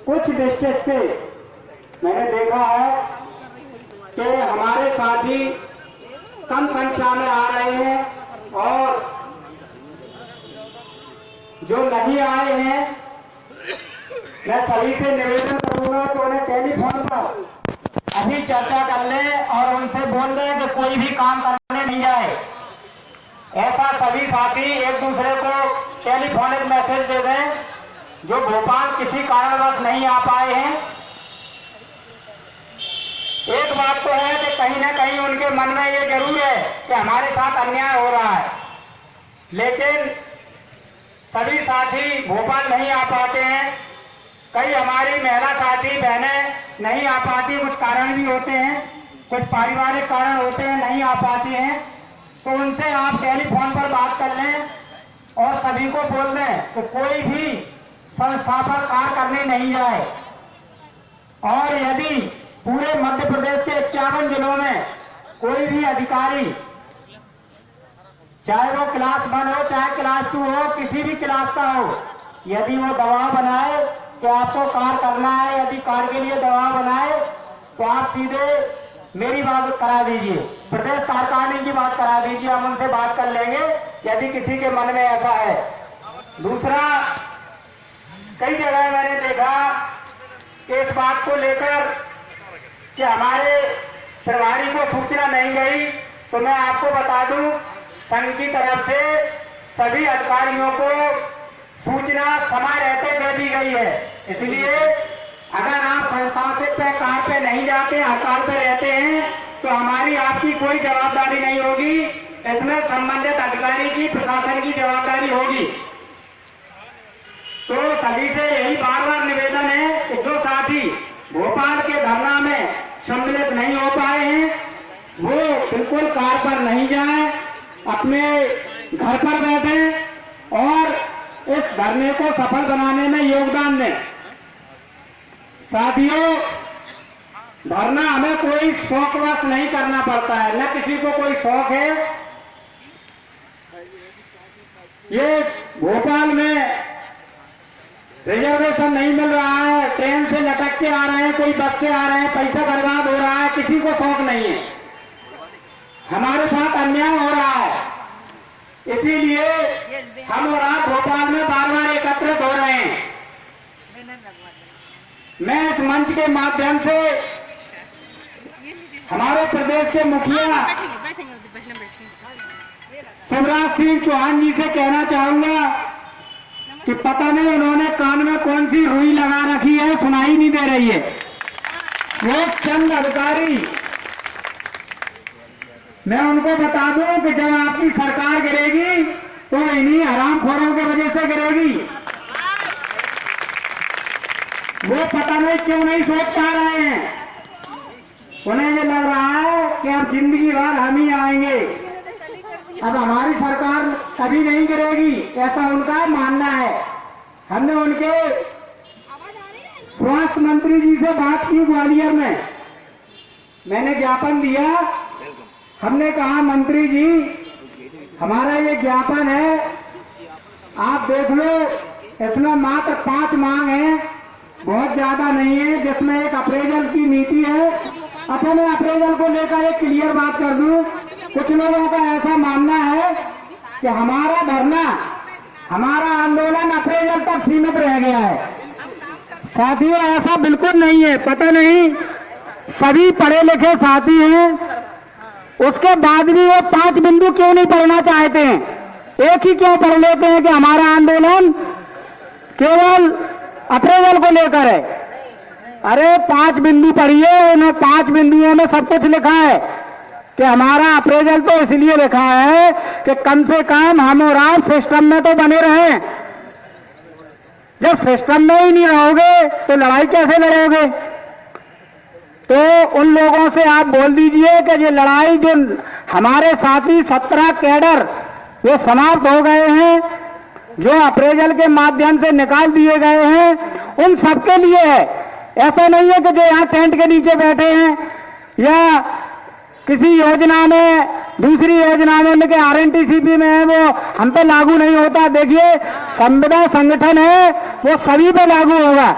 कुछ डिस्ट्रिक्ट से मैंने देखा है कि हमारे साथी कम संख्या में आ रहे हैं और जो नहीं आए हैं मैं सभी से निवेदन करूंगा कि उन्हें टेलीफोन पर अभी चर्चा कर ले और उनसे बोल दें कि कोई भी काम करने नहीं जाए। ऐसा सभी साथी एक दूसरे को टेलीफोनिक मैसेज दे दें जो भोपाल किसी कारणवश नहीं आ पाए हैं। एक बात तो है कि कहीं ना कहीं उनके मन में ये जरूर है कि हमारे साथ अन्याय हो रहा है, लेकिन सभी साथी भोपाल नहीं आ पाते हैं। कई हमारी महिला साथी बहनें नहीं आ पाती, कुछ कारण भी होते हैं, कुछ पारिवारिक कारण होते हैं, नहीं आ पाती हैं। तो उनसे आप टेलीफोन पर बात कर लें और सभी को बोल दें कि कोई भी संस्था पर कार्य करने नहीं जाए। और यदि पूरे मध्य प्रदेश के 51 जिलों में कोई भी अधिकारी, चाहे वो क्लास 1 हो चाहे क्लास 2 हो, किसी भी क्लास का हो, यदि वो दबाव बनाए कि आपको कार्य करना है, यदि कार्य के लिए दबाव बनाए तो आप सीधे मेरी बात करा दीजिए, प्रदेश कार्यकारिणी की बात करा दीजिए, हम उनसे बात कर लेंगे यदि किसी के मन में ऐसा है। दूसरा, कई जगह मैंने देखा कि इस बात को लेकर कि हमारे प्रभारी को सूचना नहीं गई, तो मैं आपको बता दूं संघ की तरफ से सभी अधिकारियों को सूचना समय रहते दे दी गई है। इसलिए अगर आप संस्थाओं से कार्य पे नहीं जाते, हड़ताल पे रहते हैं, तो हमारी आपकी कोई जवाबदारी नहीं होगी, इसमें संबंधित अधिकारी की, प्रशासन की जवाबदारी होगी। तो सभी से यही बार बार निवेदन है कि जो साथी भोपाल के धरना में सम्मिलित नहीं हो पाए हैं वो बिल्कुल कार्य पर नहीं जाए, अपने घर पर बैठे और इस धरने को सफल बनाने में योगदान दें। साथियों, धरना हमें कोई शौकवश नहीं करना पड़ता है, न किसी को कोई शौक है। ये भोपाल में रिजर्वेशन नहीं मिल रहा है, ट्रेन से लटक के आ रहे हैं, कोई बस से आ रहे हैं, पैसा बर्बाद हो रहा है, किसी को शौक नहीं है। हमारे साथ अन्याय हो रहा है, इसीलिए हम और आप भोपाल में बार बार एकत्रित हो रहे हैं। मैं इस मंच के माध्यम से हमारे प्रदेश के मुखिया शिवराज सिंह चौहान जी से कहना चाहूंगा कि पता नहीं उन्होंने कान में कौन सी रुई लगा रखी है, सुनाई नहीं दे रही है। वो चंद अधिकारी, मैं उनको बता दूं कि जब आपकी सरकार गिरेगी तो इन्हीं हरामखोरों की वजह से गिरेगी। वो पता नहीं क्यों नहीं सोच पा रहे हैं, उन्हें ये लग रहा है कि अब जिंदगी भर हम ही आएंगे, अब हमारी सरकार कभी नहीं गिरेगी, ऐसा उनका मानना है। हमने उनके स्वास्थ्य मंत्री जी से बात की ग्वालियर में, मैंने ज्ञापन दिया, हमने कहा मंत्री जी हमारा ये ज्ञापन है, आप देख लो, इसमें मात्र 5 मांग है, बहुत ज्यादा नहीं है, जिसमें एक अप्रेजल की नीति है। अच्छा, मैं अप्रेजल को लेकर एक क्लियर बात कर दूं, कुछ लोगों का ऐसा मानना है कि हमारा धरना, हमारा आंदोलन अप्रेजल तक सीमित रह गया है। साथियों, ऐसा बिल्कुल नहीं है। पता नहीं सभी पढ़े लिखे साथी हैं, उसके बाद भी वो 5 बिंदु क्यों नहीं पढ़ना चाहते हैं, एक ही क्यों पढ़ लेते हैं कि हमारा आंदोलन केवल अप्रेजल को लेकर है। अरे 5 बिंदु पढ़िए, उन्हें 5 बिंदुओं में सब कुछ लिखा है कि हमारा अप्रेजल तो इसलिए लिखा है कि कम से कम हम और आप सिस्टम में तो बने रहें। जब सिस्टम में ही नहीं रहोगे तो लड़ाई कैसे लड़ोगे? तो उन लोगों से आप बोल दीजिए कि ये लड़ाई जो हमारे साथी 17 कैडर वो समाप्त हो गए हैं, जो अप्रेजल के माध्यम से निकाल दिए गए हैं, उन सबके लिए है। ऐसा नहीं है कि जो यहाँ टेंट के नीचे बैठे हैं या किसी योजना में, दूसरी योजना में, उनके आरएनटीसीपी में है, वो हम पे लागू नहीं होता। देखिए, संविदा संगठन है, वो सभी पे लागू होगा।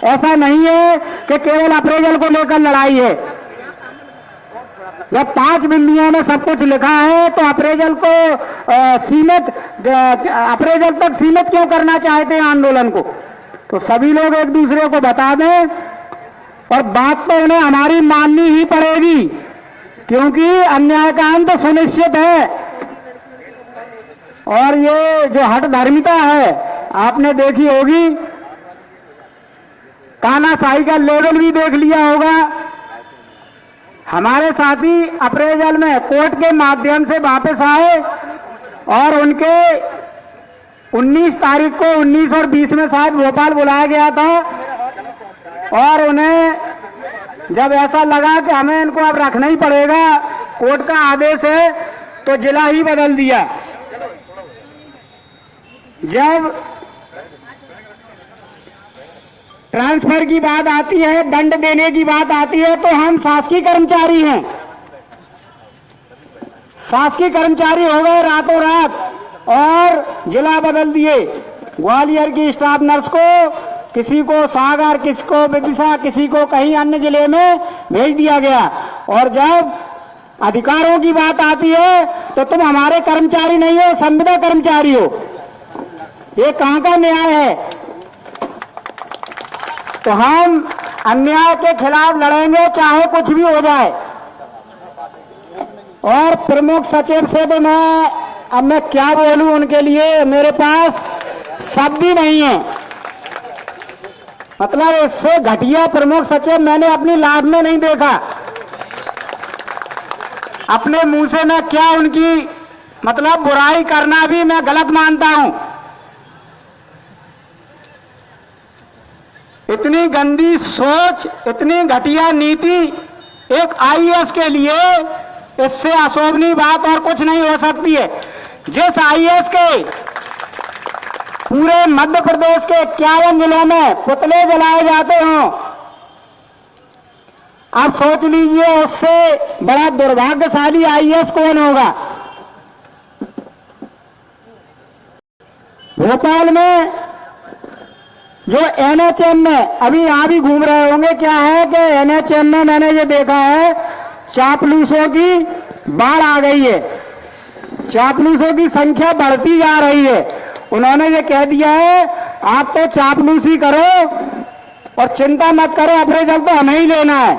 ऐसा नहीं है कि केवल अप्रेजल को लेकर लड़ाई है। जब 5 बिंदुओं में सब कुछ लिखा है तो अप्रेजल को अप्रेजल तक सीमित क्यों करना चाहते हैं आंदोलन को? तो सभी लोग एक दूसरे को बता दें, और बात तो उन्हें हमारी माननी ही पड़ेगी, क्योंकि अन्याय का अंत सुनिश्चित है। और ये जो हठधर्मिता है आपने देखी होगी, तानाशाही का लेवल भी देख लिया होगा। हमारे साथी अप्रेजल में कोर्ट के माध्यम से वापस आए और उनके 19 तारीख को 19 और 20 में शायद भोपाल बुलाया गया था, और उन्हें जब ऐसा लगा कि हमें इनको अब रखना ही पड़ेगा, कोर्ट का आदेश है, तो जिला ही बदल दिया। जब ट्रांसफर की बात आती है, दंड देने की बात आती है, तो हम शासकीय कर्मचारी हैं, शासकीय कर्मचारी हो गए रातों रात और जिला बदल दिए। ग्वालियर की स्टाफ नर्स को, किसी को सागर, किसी को विदिशा, किसी को कहीं अन्य जिले में भेज दिया गया। और जब अधिकारों की बात आती है तो तुम हमारे कर्मचारी नहीं हो, संविदा कर्मचारी हो। ये कहां का न्याय है? तो हम अन्याय के खिलाफ लड़ेंगे, चाहे कुछ भी हो जाए। और प्रमुख सचिव से तो मैं क्या बोलूं, उनके लिए मेरे पास शब्द ही नहीं है। मतलब इससे घटिया प्रमुख सचिव मैंने अपनी लाइफ में नहीं देखा। अपने मुंह से मैं क्या उनकी मतलब बुराई करना भी मैं गलत मानता हूं। इतनी गंदी सोच, इतनी घटिया नीति एक आईएएस के लिए, इससे अशोभनीय बात और कुछ नहीं हो सकती है। जिस आईएएस के पूरे मध्य प्रदेश के 51 जिलों में पुतले जलाए जाते हों, आप सोच लीजिए उससे बड़ा दुर्भाग्यशाली आईएएस कौन होगा। भोपाल में जो एनएचएम में अभी यहां भी घूम रहे होंगे, क्या है कि एनएचएम में मैंने ये देखा है चापलूसों की बाढ़ आ गई है, चापलूसों की संख्या बढ़ती जा रही है। उन्होंने ये कह दिया है आप तो चापलूसी करो और चिंता मत करो, अप्रेजल तो हमें ही लेना है,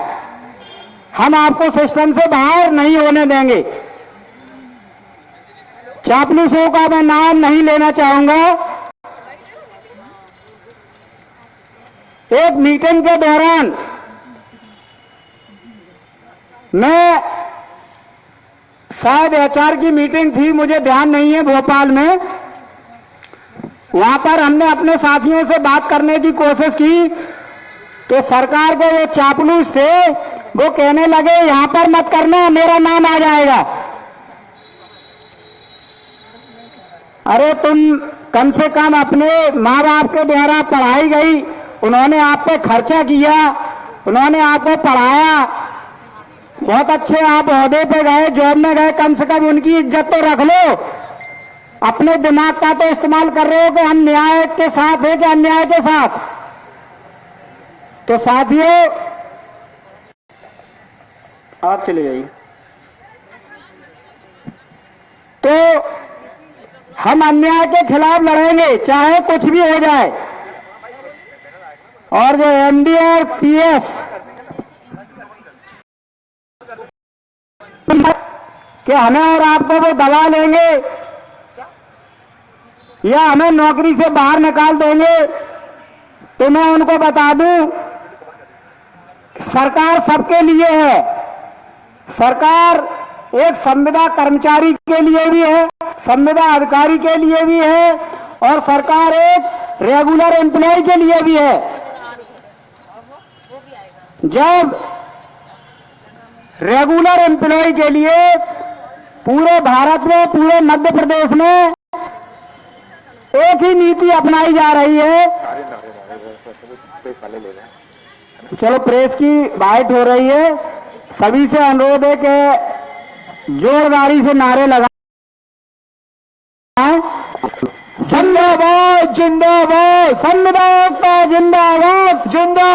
हम आपको सिस्टम से बाहर नहीं होने देंगे। चापलूसों का मैं नाम नहीं लेना चाहूंगा। एक मीटिंग के दौरान मैं, शायद एचआर की मीटिंग थी, मुझे ध्यान नहीं है, भोपाल में, वहां पर हमने अपने साथियों से बात करने की कोशिश की तो सरकार के वो चापलूस थे, वो कहने लगे यहां पर मत करना, मेरा नाम आ जाएगा। अरे तुम कम से कम अपने माँ बाप के द्वारा पढ़ाई गई, उन्होंने आप पे खर्चा किया, उन्होंने आपको पढ़ाया, बहुत अच्छे आप ओहदे पे गए, जॉब में गए, कम से कम उनकी इज्जत तो रख लो। अपने दिमाग का तो इस्तेमाल कर रहे हो कि हम न्याय के साथ है कि अन्याय के साथ। तो साथियों आप चले जाइए। तो हम अन्याय के खिलाफ लड़ेंगे, चाहे कुछ भी हो जाए। और जो एमडी और पीएस कि हमें और आपको वो दबा लेंगे या हमें नौकरी से बाहर निकाल देंगे, तो मैं उनको बता दूं सरकार सबके लिए है। सरकार एक संविदा कर्मचारी के लिए भी है, संविदा अधिकारी के लिए भी है, और सरकार एक रेगुलर एम्प्लॉय के लिए भी है। जब रेगुलर एम्प्लॉय के लिए पूरे भारत में, पूरे मध्य प्रदेश में एक ही नीति अपनाई जा रही है। चलो प्रेस की बाइट हो रही है, सभी से अनुरोध है कि जोरदारी से नारे लगाएं। जिंदाबाद जिंदाबाद, संविदा जिंदाबाद जिंदाबाद।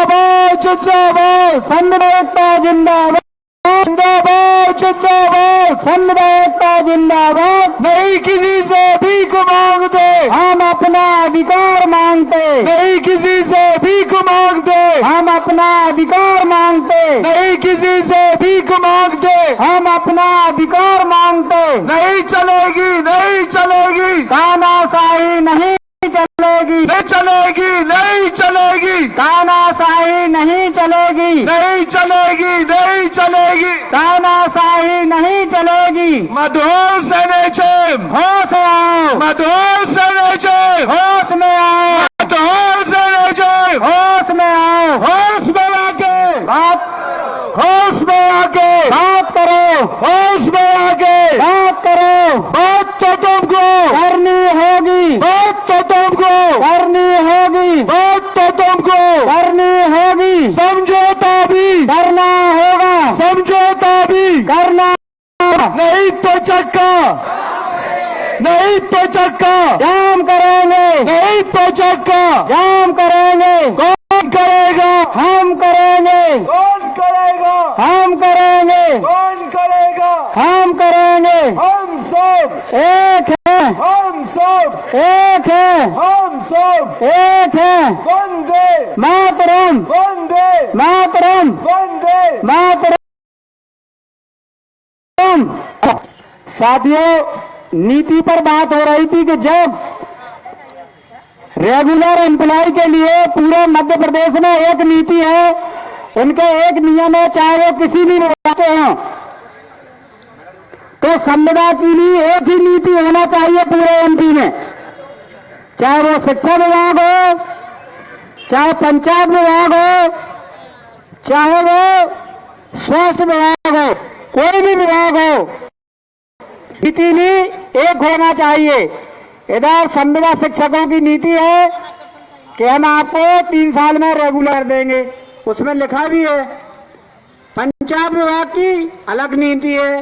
जिंदाबाद, संविदा एकता जिंदाबाद, जिंदाबाद जिंदाबाद, संविदा एकता जिंदाबाद। नहीं किसी से भीख मांगते, हम अपना अधिकार मांगते। नहीं किसी से भीख मांगते, हम अपना अधिकार मांगते। नहीं किसी से भीख मांगते, हम अपना अधिकार मांगते। नहीं चलेगी, नहीं चलेगी तानाशाही, नहीं चलेगी, नहीं चलेगी, नहीं चलेगी तानाशाही, नहीं चलेगी, नहीं चलेगी, नहीं चलेगी तानाशाही, नहीं चलेगी। मधुर सेनेचम होश में आओ, मधुर सेनेचम होश में आओ, मधुर सेनेचम होश में आओ, होश में आके बात, होश में आके बात करो, होश में आके बात करो। बात तो तुमको करनी होगी, बात तो तुमको करनी होगी, बात तो तुमको करनी होगी। समझौता भी करना होगा, समझौता भी करना होगा। नहीं तो चक्का, नहीं तो चक्का जाम करेंगे, नहीं तो चक्का जाम करेंगे। कौन करेगा? हम करेंगे। कौन करेगा? हम करेंगे। कौन करेगा? हम करेंगे। हम सब एक है, हम सब एक है, हम सब एक है। वंदे मातरम, वंदे मातरम, वंदे मातरम। साथियों, नीति पर बात हो रही थी कि जब रेगुलर एम्प्लॉय के लिए पूरे मध्य प्रदेश में एक नीति है, उनके एक नियम है, चाहे वो किसी भी विभाग के हों, तो संविदा के लिए एक ही नीति होना चाहिए पूरे एमपी में। चाहे वो शिक्षा विभाग हो, चाहे पंचायत विभाग हो, चाहे वो स्वास्थ्य विभाग हो, कोई भी विभाग हो, नीति भी एक होना चाहिए। इधर संविदा शिक्षकों की नीति है कि हम आपको 3 साल में रेगुलर देंगे, उसमें लिखा भी है। पंचायत विभाग की अलग नीति है,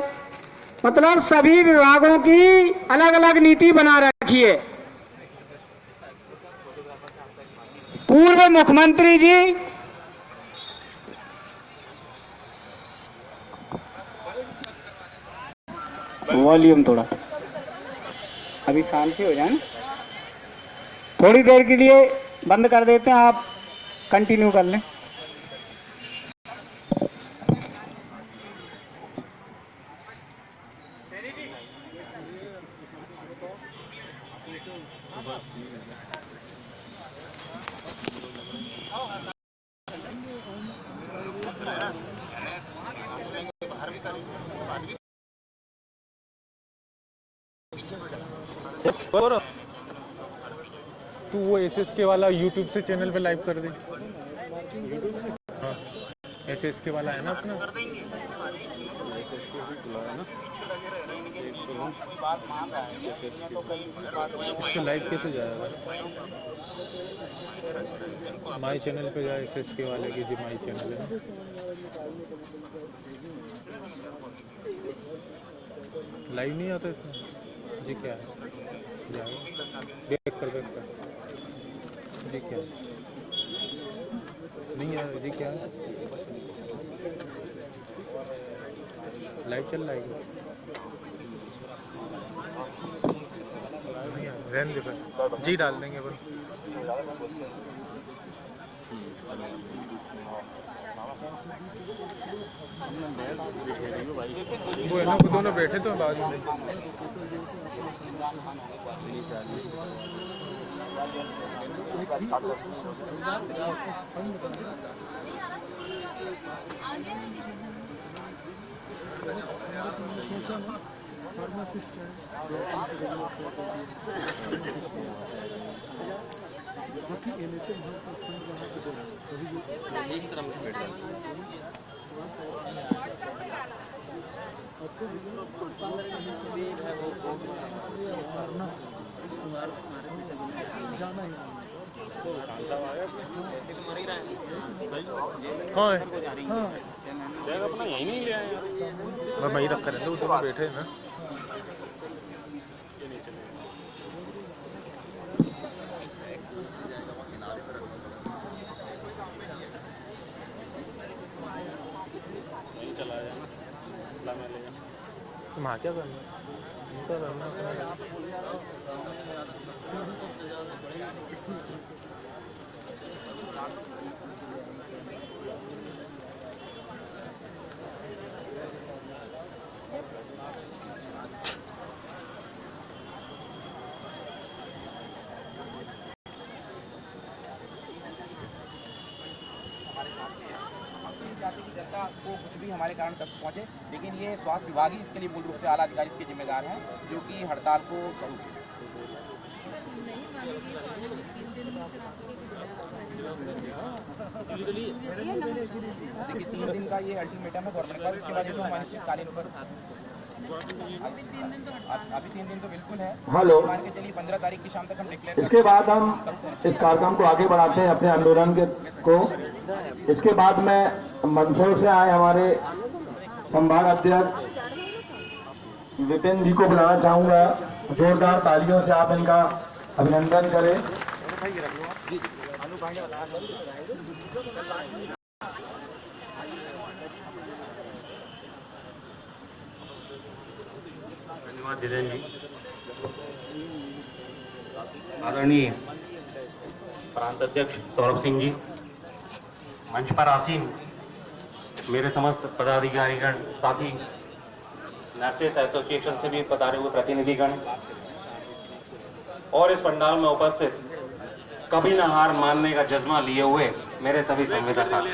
मतलब सभी विभागों की अलग अलग नीति बना रखी है। पूर्व मुख्यमंत्री जी वॉल्यूम थोड़ा अभी शांत हो जाए ना, थोड़ी देर के लिए बंद कर देते हैं, आप कंटिन्यू कर लें। तू वो एसएसके वाला यूट्यूब से चैनल पे लाइव कर दे। यूट्यूब से? हाँ, एसएसके वाला है ना अपना, एसएसके से बुलाया ना, इससे लाइव कैसे जाएगा? माई चैनल पे जाए, एसएसके वाले की जी माई चैनल है, लाइव नहीं आता इसमें जी। क्या है? बैक कर जी। क्या नहीं है जी? क्या है? लाइव चल रहा है रहने दे पर जी, डाल देंगे पर वो है ना, वो दोनों बैठे तो बाद में। इस तरह में बैठ जाना ही कौन है? बैग अपना यहीं नहीं ले आए यार। मैं वहीं रख कर वो दोनों बैठे हैं ना। वहाँ क्या करना, उनका करना अपना। चाहते कि जनता को कुछ भी हमारे कारण तक पहुंचे, लेकिन ये स्वास्थ्य विभाग ही इसके लिए मूल रूप से आला अधिकारी इसके जिम्मेदार हैं, जो कि हड़ताल को देखिए 3 दिन का ये अल्टीमेटम है गवर्नमेंट का। इसके बाद जो अनिश्चितकालीन पर अभी 3 दिन तो बिल्कुल है। हेलो, मान के चलिए 15 तारीख की शाम तक हम डिक्लेयर इसके बाद हम इस कार्यक्रम को आगे बढ़ाते हैं अपने आंदोलन को। इसके बाद मैं मंदसौर से आए हमारे संभाग अध्यक्ष विपिन जी को बुलाना चाहूंगा। जोरदार तालियों से आप इनका अभिनंदन करें। धन्यवाद जितेंद्र जी। आदरणीय प्रांत अध्यक्ष सौरभ सिंह जी, मंच पर आसीन मेरे समस्त पदाधिकारीगण, साथी, नर्सेस एसोसिएशन से भी पधारे हुए प्रतिनिधिगण और इस पंडाल में उपस्थित कभी न हार मानने का जज्बा लिए हुए मेरे सभी संविदा साथी।